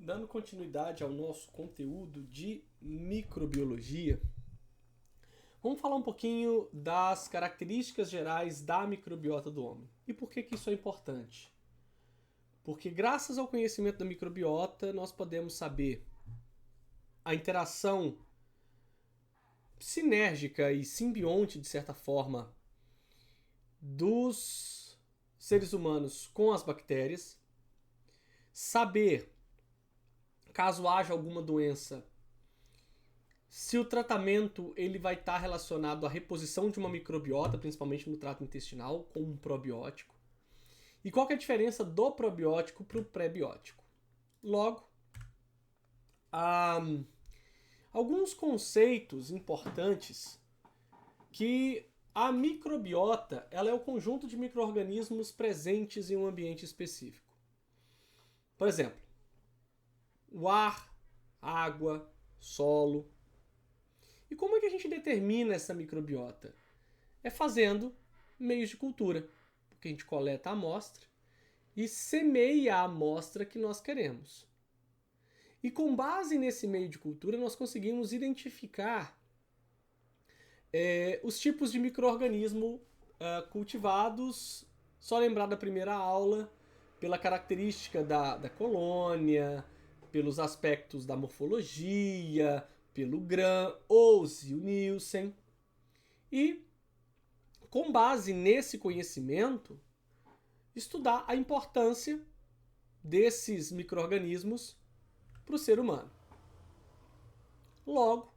Dando continuidade ao nosso conteúdo de microbiologia, vamos falar um pouquinho das características gerais da microbiota do homem. E por que isso é importante? Porque graças ao conhecimento da microbiota, nós podemos saber a interação sinérgica e simbionte, de certa forma, dos seres humanos com as bactérias, saber, caso haja alguma doença, se o tratamento ele vai estar relacionado à reposição de uma microbiota, principalmente no trato intestinal, com um probiótico. E qual que é a diferença do probiótico para o pré-biótico? Logo, alguns conceitos importantes que a microbiota ela é o conjunto de micro-organismos presentes em um ambiente específico. Por exemplo, o ar, água, solo. E como é que a gente determina essa microbiota? É fazendo meios de cultura, porque a gente coleta a amostra e semeia a amostra que nós queremos. E com base nesse meio de cultura, nós conseguimos identificar os tipos de micro-organismo cultivados. Só lembrar da primeira aula, pela característica da colônia, pelos aspectos da morfologia, pelo Gram ou Zio-Nielsen. E, com base nesse conhecimento, estudar a importância desses micro-organismos para o ser humano. Logo,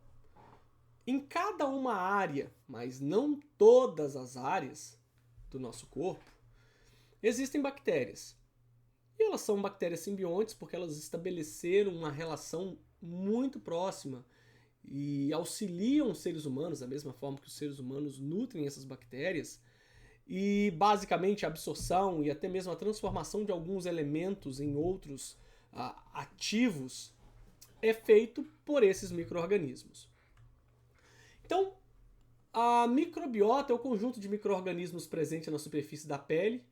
em cada uma área, mas não todas as áreas do nosso corpo, existem bactérias. E elas são bactérias simbiontes porque elas estabeleceram uma relação muito próxima e auxiliam os seres humanos, da mesma forma que os seres humanos nutrem essas bactérias, e basicamente a absorção e até mesmo a transformação de alguns elementos em outros ativos é feito por esses micro-organismos. Então, a microbiota é o conjunto de micro-organismos presentes na superfície da pele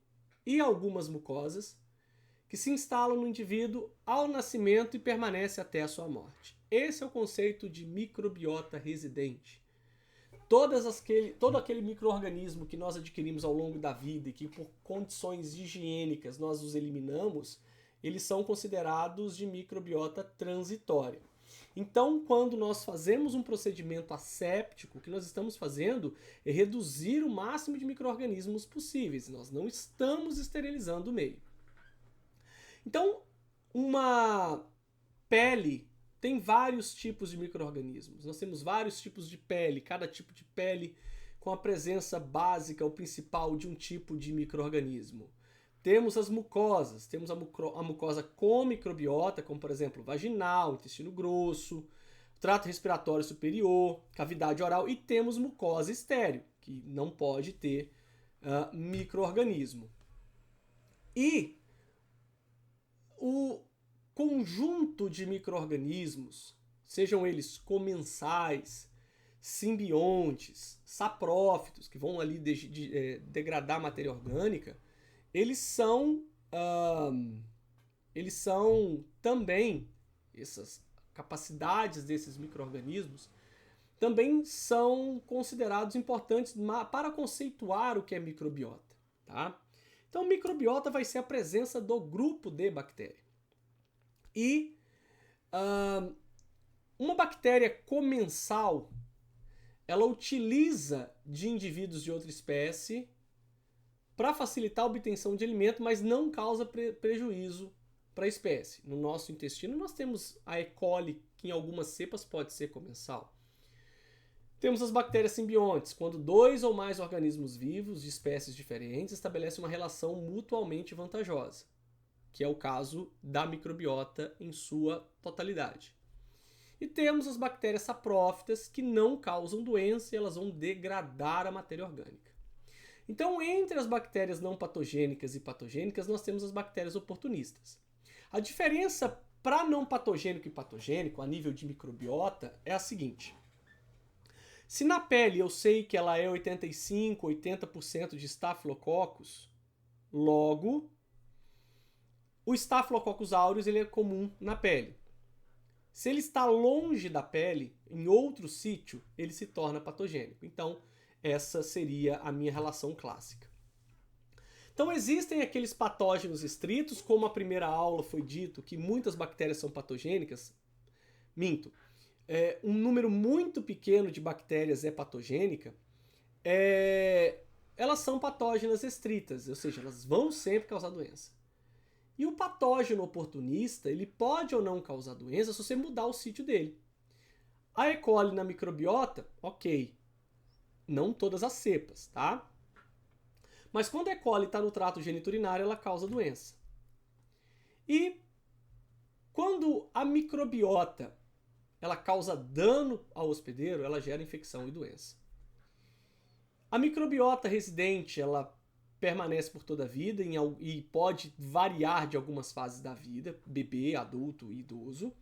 e algumas mucosas que se instalam no indivíduo ao nascimento e permanece até a sua morte. Esse é o conceito de microbiota residente. Todo aquele micro-organismo que nós adquirimos ao longo da vida e que por condições higiênicas nós os eliminamos, eles são considerados de microbiota transitória. Então, quando nós fazemos um procedimento asséptico, o que nós estamos fazendo é reduzir o máximo de micro-organismos possíveis. Nós não estamos esterilizando o meio. Então, uma pele tem vários tipos de micro-organismos. Nós temos vários tipos de pele, cada tipo de pele com a presença básica ou principal de um tipo de micro-organismo. Temos as mucosas, temos a mucosa com microbiota, como por exemplo vaginal, intestino grosso, trato respiratório superior, cavidade oral, e temos mucosa estéril, que não pode ter micro-organismo. E o conjunto de micro-organismos, sejam eles comensais, simbiontes, saprófitos, que vão ali degradar matéria orgânica, eles são também, essas capacidades desses micro-organismos também são considerados importantes para conceituar o que é microbiota. Tá? Então, microbiota vai ser a presença do grupo de bactéria. E uma bactéria comensal, ela utiliza de indivíduos de outra espécie para facilitar a obtenção de alimento, mas não causa prejuízo para a espécie. No nosso intestino nós temos a E. coli, que em algumas cepas pode ser comensal. Temos as bactérias simbiontes, quando dois ou mais organismos vivos de espécies diferentes estabelecem uma relação mutuamente vantajosa, que é o caso da microbiota em sua totalidade. E temos as bactérias saprófitas, que não causam doença e elas vão degradar a matéria orgânica. Então, entre as bactérias não patogênicas e patogênicas, nós temos as bactérias oportunistas. A diferença para não patogênico e patogênico, a nível de microbiota, é a seguinte. Se na pele eu sei que ela é 85, 80% de Staphylococcus, logo o Staphylococcus aureus ele é comum na pele. Se ele está longe da pele, em outro sítio, ele se torna patogênico. Então, essa seria a minha relação clássica. Então, existem aqueles patógenos estritos, como a primeira aula foi dito que muitas bactérias são patogênicas. Minto. Um número muito pequeno de bactérias é patogênica. Elas são patógenas estritas, ou seja, elas vão sempre causar doença. E o patógeno oportunista, ele pode ou não causar doença se você mudar o sítio dele. A E. coli na microbiota, ok. Não todas as cepas, tá? Mas quando a E. coli está no trato geniturinário, ela causa doença. E quando a microbiota ela causa dano ao hospedeiro, ela gera infecção e doença. A microbiota residente, ela permanece por toda a vida e pode variar de algumas fases da vida, bebê, adulto e idoso.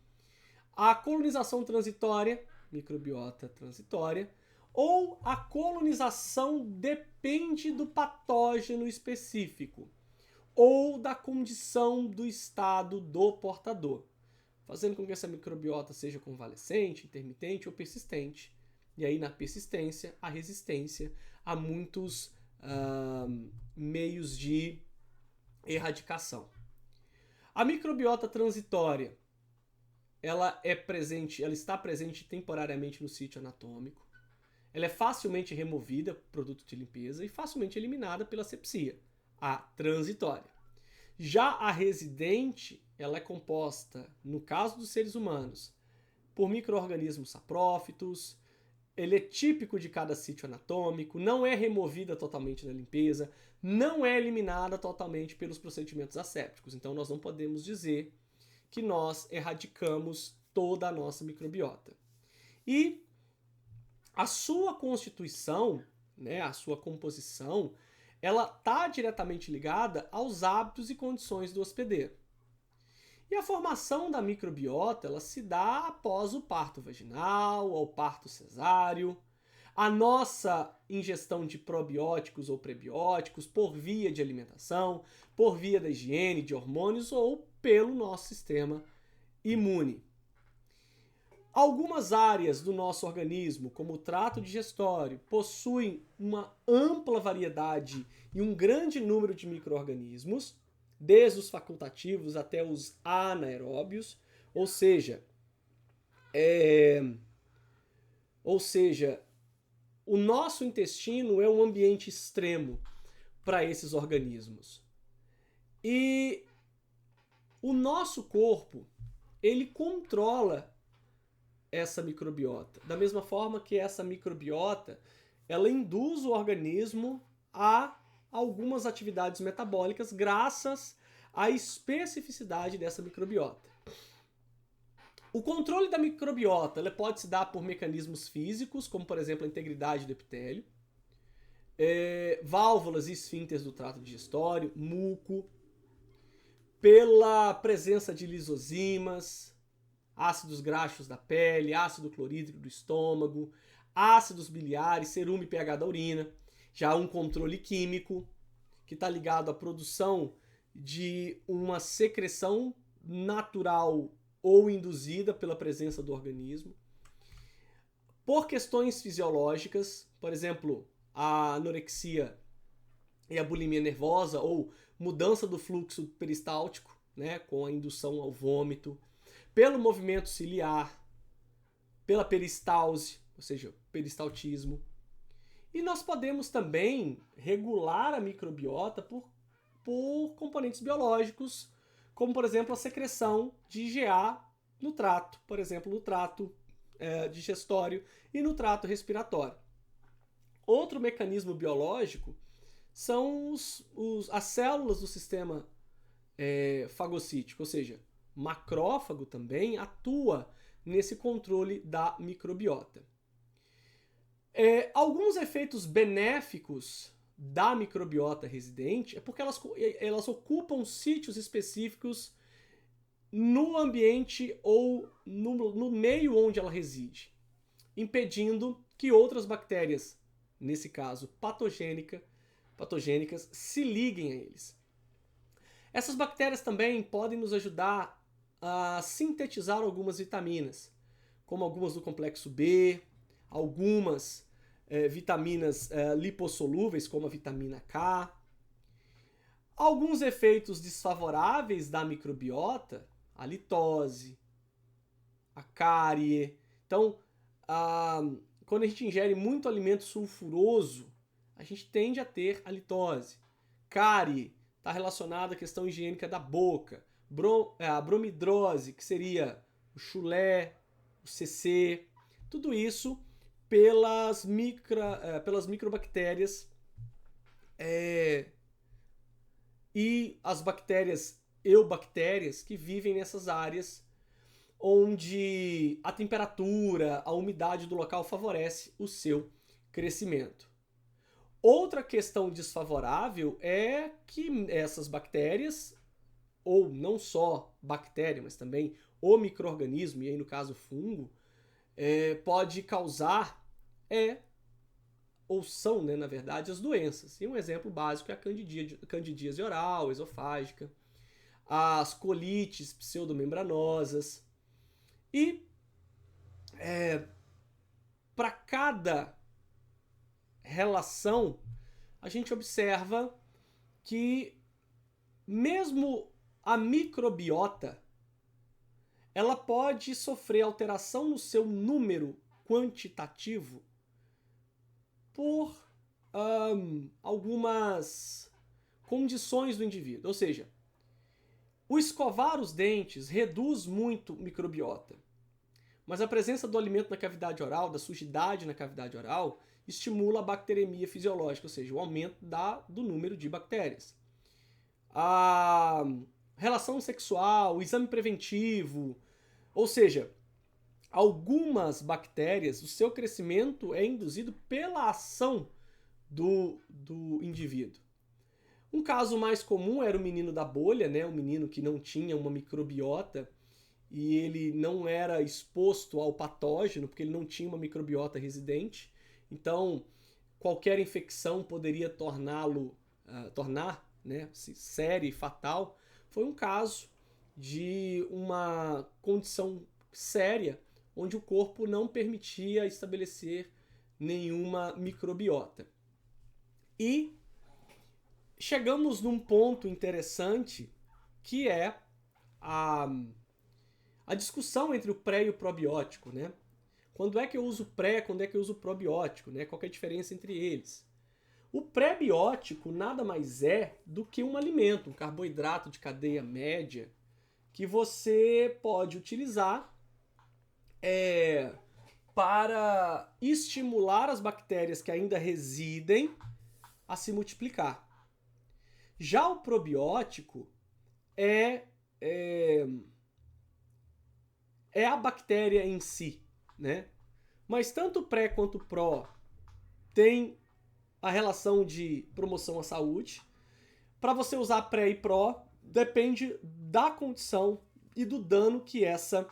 A colonização transitória, microbiota transitória, ou a colonização depende do patógeno específico ou da condição do estado do portador, fazendo com que essa microbiota seja convalescente, intermitente ou persistente. E aí, na persistência, a resistência a muitos meios de erradicação. A microbiota transitória, ela está presente temporariamente no sítio anatômico. Ela é facilmente removida, produto de limpeza, e facilmente eliminada pela asepsia, a transitória. Já a residente, ela é composta, no caso dos seres humanos, por micro-organismos saprófitos. Ele é típico de cada sítio anatômico, não é removida totalmente na limpeza, não é eliminada totalmente pelos procedimentos assépticos. Então, nós não podemos dizer que nós erradicamos toda a nossa microbiota. E a sua constituição, né, a sua composição, ela está diretamente ligada aos hábitos e condições do hospedeiro. E a formação da microbiota, ela se dá após o parto vaginal, ou parto cesáreo, a nossa ingestão de probióticos ou prebióticos por via de alimentação, por via da higiene, de hormônios ou pelo nosso sistema imune. Algumas áreas do nosso organismo, como o trato digestório, possuem uma ampla variedade e um grande número de micro-organismos, desde os facultativos até os anaeróbios, ou seja, o nosso intestino é um ambiente extremo para esses organismos. E o nosso corpo, ele controla essa microbiota, da mesma forma que essa microbiota, ela induz o organismo a algumas atividades metabólicas graças à especificidade dessa microbiota. O controle da microbiota ela pode se dar por mecanismos físicos, como por exemplo a integridade do epitélio, válvulas e esfíncteres do trato digestório, muco, pela presença de lisozimas, ácidos graxos da pele, ácido clorídrico do estômago, ácidos biliares, cerume e pH da urina. Já um controle químico, que está ligado à produção de uma secreção natural ou induzida pela presença do organismo. Por questões fisiológicas, por exemplo, a anorexia e a bulimia nervosa, ou mudança do fluxo peristáltico, né, com a indução ao vômito, pelo movimento ciliar, pela peristalse, ou seja, peristaltismo. E nós podemos também regular a microbiota por componentes biológicos, como, por exemplo, a secreção de IgA no trato, por exemplo, no trato digestório e no trato respiratório. Outro mecanismo biológico são as células do sistema fagocítico, ou seja, macrófago também atua nesse controle da microbiota. Alguns efeitos benéficos da microbiota residente é porque elas ocupam sítios específicos no ambiente ou no meio onde ela reside, impedindo que outras bactérias, nesse caso patogênicas, se liguem a eles. Essas bactérias também podem nos ajudar a sintetizar algumas vitaminas, como algumas do complexo B, algumas vitaminas lipossolúveis, como a vitamina K. Alguns efeitos desfavoráveis da microbiota, a litose, a cárie. Então, quando a gente ingere muito alimento sulfuroso, a gente tende a ter a litose. Cárie está relacionada à questão higiênica da boca. A bromidrose, que seria o chulé, o CC, tudo isso pelas microbactérias e as bactérias eubactérias que vivem nessas áreas onde a temperatura, a umidade do local favorece o seu crescimento. Outra questão desfavorável é que essas bactérias, ou não só bactéria, mas também o micro-organismo, e aí no caso fungo, pode causar, ou são, né, na verdade, as doenças. E um exemplo básico é a candidíase oral, esofágica, as colites pseudomembranosas. E para cada relação, a gente observa que mesmo a microbiota, ela pode sofrer alteração no seu número quantitativo por algumas condições do indivíduo. Ou seja, o escovar os dentes reduz muito microbiota, mas a presença do alimento na cavidade oral, da sujidade na cavidade oral, estimula a bacteremia fisiológica, ou seja, o aumento do número de bactérias. A relação sexual, o exame preventivo, ou seja, algumas bactérias, o seu crescimento é induzido pela ação do indivíduo. Um caso mais comum era o menino da bolha, né? O menino que não tinha uma microbiota e ele não era exposto ao patógeno porque ele não tinha uma microbiota residente. Então, qualquer infecção poderia tornar, né, séria e fatal. Foi um caso de uma condição séria onde o corpo não permitia estabelecer nenhuma microbiota. E chegamos num ponto interessante que é a discussão entre o pré e o probiótico, né? Quando é que eu uso pré, quando é que eu uso probiótico, né? Qual que é a diferença entre eles? O pré-biótico nada mais é do que um alimento, um carboidrato de cadeia média, que você pode utilizar para estimular as bactérias que ainda residem a se multiplicar. Já o probiótico é a bactéria em si, né? Mas tanto o pré quanto o pró tem a relação de promoção à saúde. Para você usar pré e pró, depende da condição e do dano que essa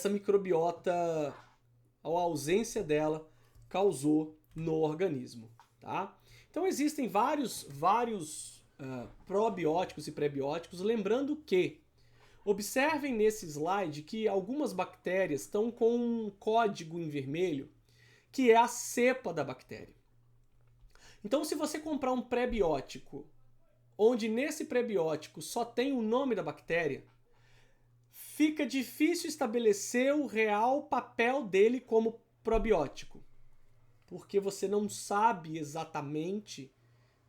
microbiota, ou a ausência dela, causou no organismo, tá? Então existem vários probióticos e prebióticos, lembrando que observem nesse slide que algumas bactérias estão com um código em vermelho, que é a cepa da bactéria. Então, se você comprar um prebiótico, onde nesse prebiótico só tem o nome da bactéria, fica difícil estabelecer o real papel dele como probiótico, porque você não sabe exatamente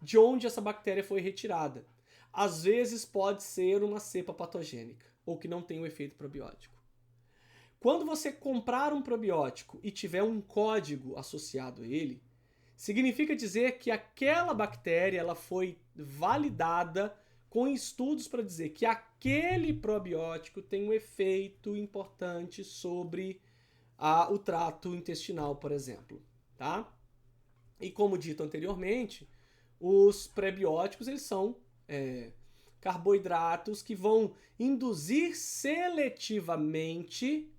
de onde essa bactéria foi retirada. Às vezes pode ser uma cepa patogênica, ou que não tem o efeito probiótico. Quando você comprar um probiótico e tiver um código associado a ele, significa dizer que aquela bactéria ela foi validada com estudos para dizer que aquele probiótico tem um efeito importante sobre o trato intestinal, por exemplo. Tá? E como dito anteriormente, os prebióticos eles são carboidratos que vão induzir seletivamente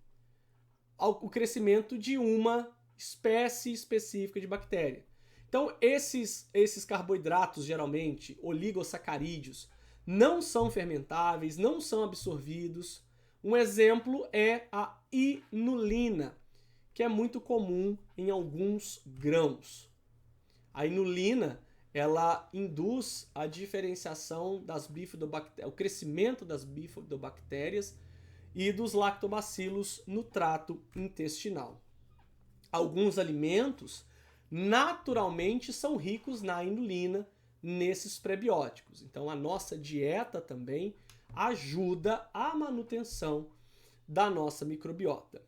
o crescimento de uma espécie específica de bactéria, Então, esses carboidratos, geralmente, oligosacarídeos, não são fermentáveis, não são absorvidos. Um exemplo é a inulina, que é muito comum em alguns grãos. A inulina, ela induz a diferenciação das bifidobactérias, o crescimento das bifidobactérias e dos lactobacilos no trato intestinal. Alguns alimentos naturalmente são ricos na inulina nesses prebióticos. Então a nossa dieta também ajuda a manutenção da nossa microbiota.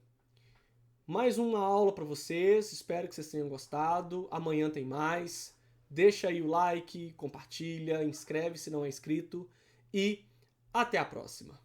Mais uma aula para vocês, espero que vocês tenham gostado. Amanhã tem mais. Deixa aí o like, compartilha, inscreve se não é inscrito e até a próxima.